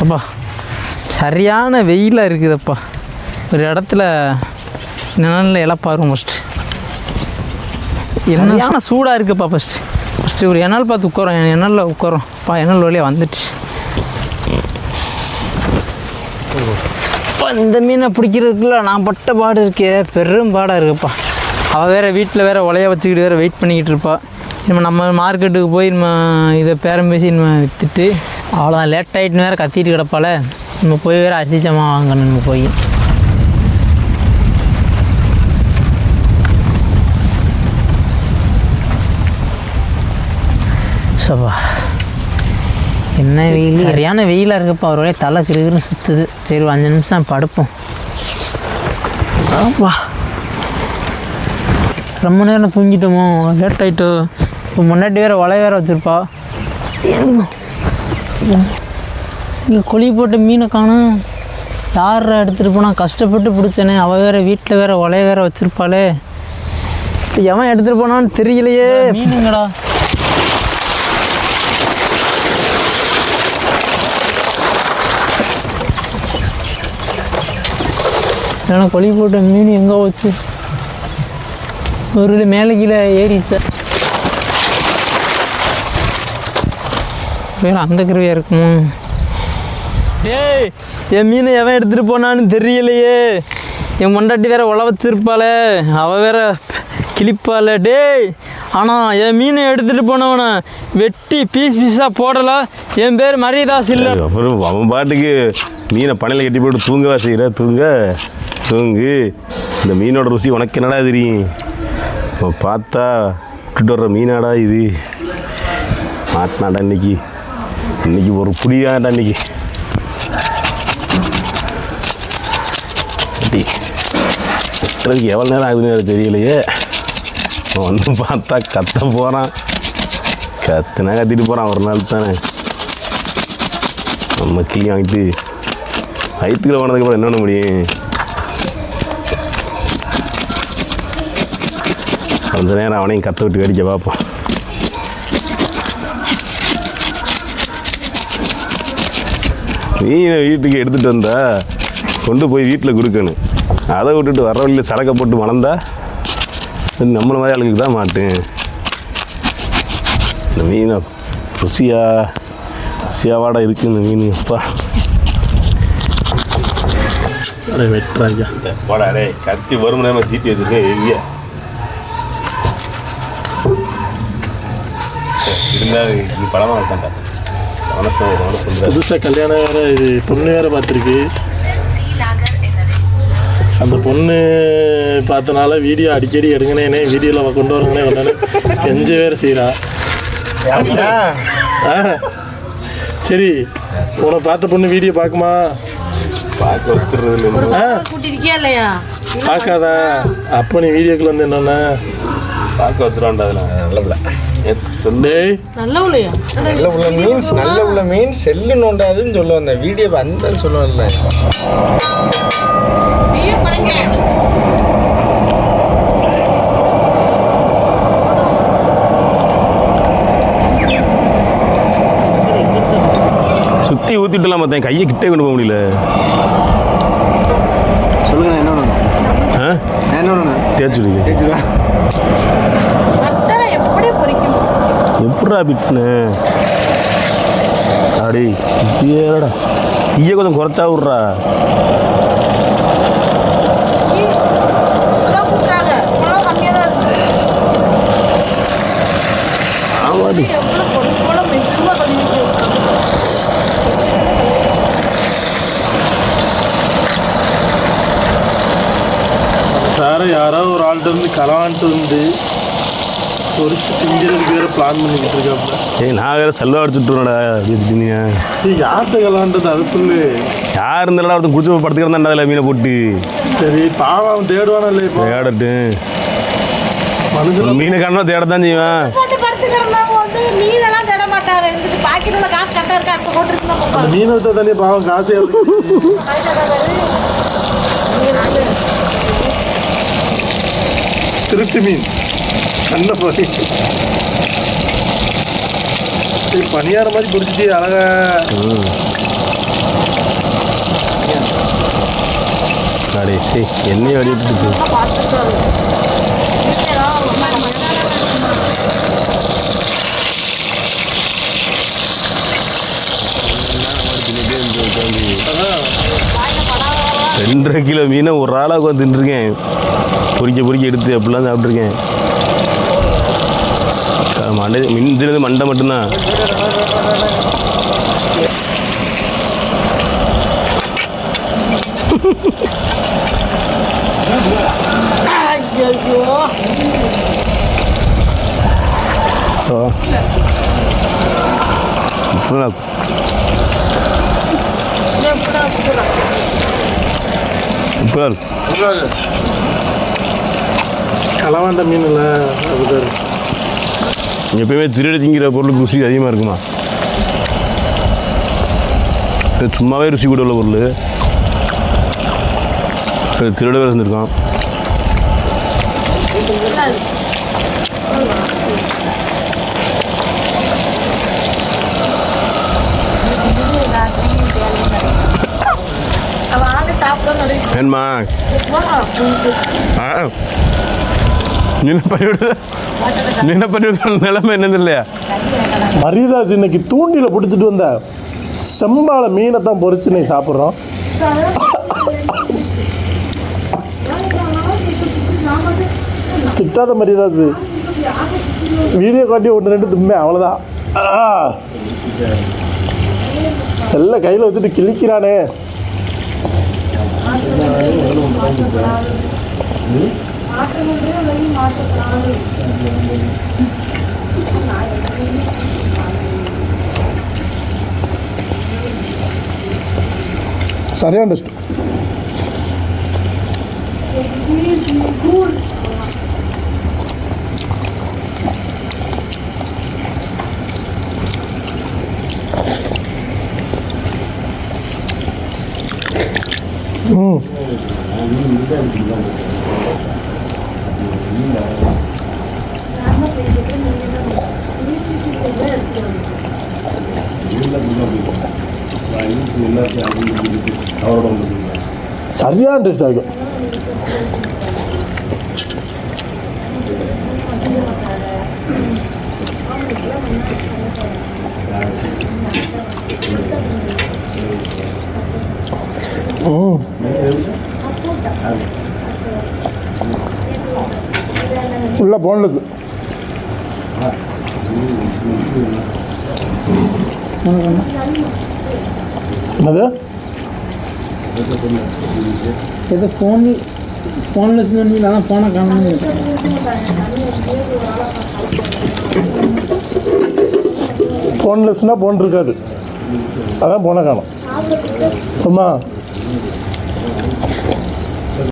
அப்பா சரியான வெயிலாக இருக்குதுப்பா. ஒரு இடத்துல நிழலில் இழப்பாரும் ஃபஸ்ட்டு. என்ன சூடாக இருக்குப்பா. ஃபஸ்ட்டு ஒரு என்னால் பார்த்து உட்காரோம். என்னால் உட்காரோம்ப்பா. என்னால் வழியாக வந்துடுச்சு. இப்போ இந்த மீனை பிடிக்கிறதுக்குள்ள நான் பட்ட பாடு இருக்கே, பெரும் பாடாக இருக்குப்பா. அவள் வேறு வீட்டில் வேறு உலைய வச்சுக்கிட்டு வேறு வெயிட் பண்ணிக்கிட்டு இருப்பா. நம்ம மார்க்கெட்டுக்கு போய் நம்ம இதை பேரம் பேசி நம்ம விற்றுட்டு அவ்வளோதான் லேட் ஆகிட்டுன்னு வேறு கத்திட்டு கிடப்பால. நம்ம போய் வேறு அரிசி ஜாமான் வாங்கணும். நம்ம போய் சப்பா என்ன வெயில், சரியான வெயிலாக இருக்குப்பா. ஒரு வழியாக தலை சிறுகுன்னு சுற்றுது. சரி ஒரு 5 நிமிஷம் படுப்போம். ஆப்பா ரொம்ப நேரம் தூங்கிட்டோமோ, லேட் ஆகிட்டோ. இப்போ முன்னாடி வேறு ஒலை வேறு வச்சுருப்பா. இங்கே கொழி போட்ட மீனை காணும். யார் எடுத்துகிட்டு போனால் கஷ்டப்பட்டு பிடிச்சனே. அவள் வேறு வீட்டில் வேறு ஒலைய வேறு வச்சுருப்பாளே. இப்போ எவன் எடுத்துகிட்டு போனான்னு தெரியலையே. மீனுங்கடா. ஏன்னா கொழி போட்ட மீன் எங்கே வச்சு ஒரு மேலே கீழே ஏறிச்சா. வேறு அந்த கருவியாக இருக்குமோ. டேய் என் மீனை எவன் எடுத்துகிட்டு போனான்னு தெரியலையே. என் மண்டாட்டி வேற உழ வச்சிருப்பாளே, அவள் வேற கிளிப்பாள. டேய் ஆனால் என் மீனை எடுத்துகிட்டு போனவனை வெட்டி பீஸாக போடலாம். என் பேர் மரியதாஸ் இல்லை. அப்புறம் அவன் பாட்டுக்கு மீனை பனையில் கட்டி போட்டு தூங்கவா செய்கிற. தூங்கு. இந்த மீனோட ருசி உனக்கு என்னடா தெரியும். பார்த்தா விட்டுட்டு வர்ற மீனாடா இது. மாட்டினாடா இன்னைக்கு ஒரு புடியாடா இன்னைக்கு. வெட்டுறதுக்கு எவ்வளோ நேரம் ஆகுதுன்னு தெரியலையே. வந்து பார்த்தா கத்த போகிறான். கத்திட்டு போகிறான். ஒரு நாள் தானே நம்ம கிளி வாங்கிட்டு வயிற்றுக்குள்ள போனதுக்கப்புறம் என்ன பண்ண முடியும். கொஞ்ச நேரம் அவனையும் கற்ற விட்டு கடிக்க பார்ப்போம். மீனை வீட்டுக்கு எடுத்துகிட்டு வந்தா கொண்டு போய் வீட்டில் கொடுக்கணும். அதை விட்டுட்டு வர வழியில் சரக்கை போட்டு மணந்தா நம்மள மாதிரி ஆளுக்கு தான் மாட்டேன். இந்த மீனை ருசியாவாட இருக்குது இந்த மீன். அப்பா வெட்டுறாங்க போடா. டே கத்தி வரும் நேரம் தீட்டி வச்சுருக்கேன். எவ்வியா இருந்தால் இது படமாக இருக்காண்டா. புதுசாக கல்யாணம் வேறு, இது பொண்ணு வேறு பார்த்துருக்கு. அந்த பொண்ணு பார்த்தனால வீடியோ அடிக்கடி எடுங்கனே, வீடியோவில் கொண்டு வரங்கனே வந்தானே கெஞ்ச வேறு செய்கிறா. சரி உன்னை பார்த்த பொண்ணு வீடியோ பார்க்குமா? பார்க்க வச்சுருது இல்லையா? பார்க்காதா? அப்போ நீ வீடியோக்குள்ள வந்து என்னென்ன பார்க்க வச்சுருவான்டா. அதில் நல்ல பிள்ளை சொல்லு. நல்ல உள்ளையா? நல்ல உள்ள மீன்ஸ் செல்லு நோண்டாதுன்னு சொல்ல வந்தேன். வீடியோ வந்தேன்னு சொல்லுவேன்ல. சுற்றி ஊற்றிட்டுலாம் பார்த்தேன். கையை கிட்டே கொண்டு போக முடியல. சொல்லுங்க என்ன வேணும்? என்ன வேணும்? தேய்ச்சுடா எப்படா பிட்டுன்னு அடி ஏடா. ஈய கொஞ்சம் குறைச்சா விட்றா. ஆமாடி சார் யாராவது ஒரு ஆள்கிட்ட இருந்து கலவான்ட்டு வந்து பொறிச்சு திங்கிறதுக்கு வேறு பிளான் பண்ணிக்கிட்டு இருக்காப்புல. நான் வேறு செல்வா அடிச்சுட்டுறேன்டா. யார்கிட்ட கலவான்றது அது சொல்லு. யார் இருந்தாலும் ஒருத்தன் குடிச்சு படுத்துக்கிறதாண்டா அதில் மீனை போட்டு. சரி பாவம் தேடுவானா இல்லை? இப்போ தேடட்டு மனுஷன் மீனை காணா தேடத்தான் செய்வேன். அந்த மீனை தண்ணி பாவம் காசு திருட்டு மீன் கண்ண போய் பணியார மாதிரி பிடிச்சிட்டு அழகா அடே சரி எண்ணெய் வடிவிட்டு ரெண்டரை கிலோ மீனை ஒரு ஆளாக உட்காந்து தின்றுருக்கேன். பொறிக்க எடுத்து அப்படிலாம் சாப்பிட்ருக்கேன். மண்டை மிஞ்சினது மண்டை மட்டும்தான். களவாண்ட மீன் இல்லை அதுதான். எப்பயுமே திருடி திங்கிற பொருளுக்கு ருசி அதிகமாக இருக்குமா? சும்மாவே ருசி கூட உள்ள பொருள் திருடவே இருந்திருக்கான். வேணுமா? என்ன பண்ணிவிட நிலைமை என்னது இல்லையா? மரியதாஸ் இன்னைக்கு தூண்டில பிடிச்சிட்டு வந்த செம்பால மீனை தான் பொறிச்சு இன்னைக்கு சாப்பிட்றோம். திட்டாத மரியதாஸ், வீடியோ காட்டி ஒன்று ரெண்டு தும்மே அவ்வளோதான். செல்ல கையில் வச்சுட்டு கிழிக்கிறானே. சரியான டெஸ்ட். சரியான டேஸ்ட் ஆகும். ஃபுல்லாக போன்லெஸ். என்னது ஏதோ ஃபோன்லெஸ் அதான் ஃபோனை காணும். போன்லெஸ்னால் போன் இருக்காது, அதான் போனை காணும். ஆமாம்.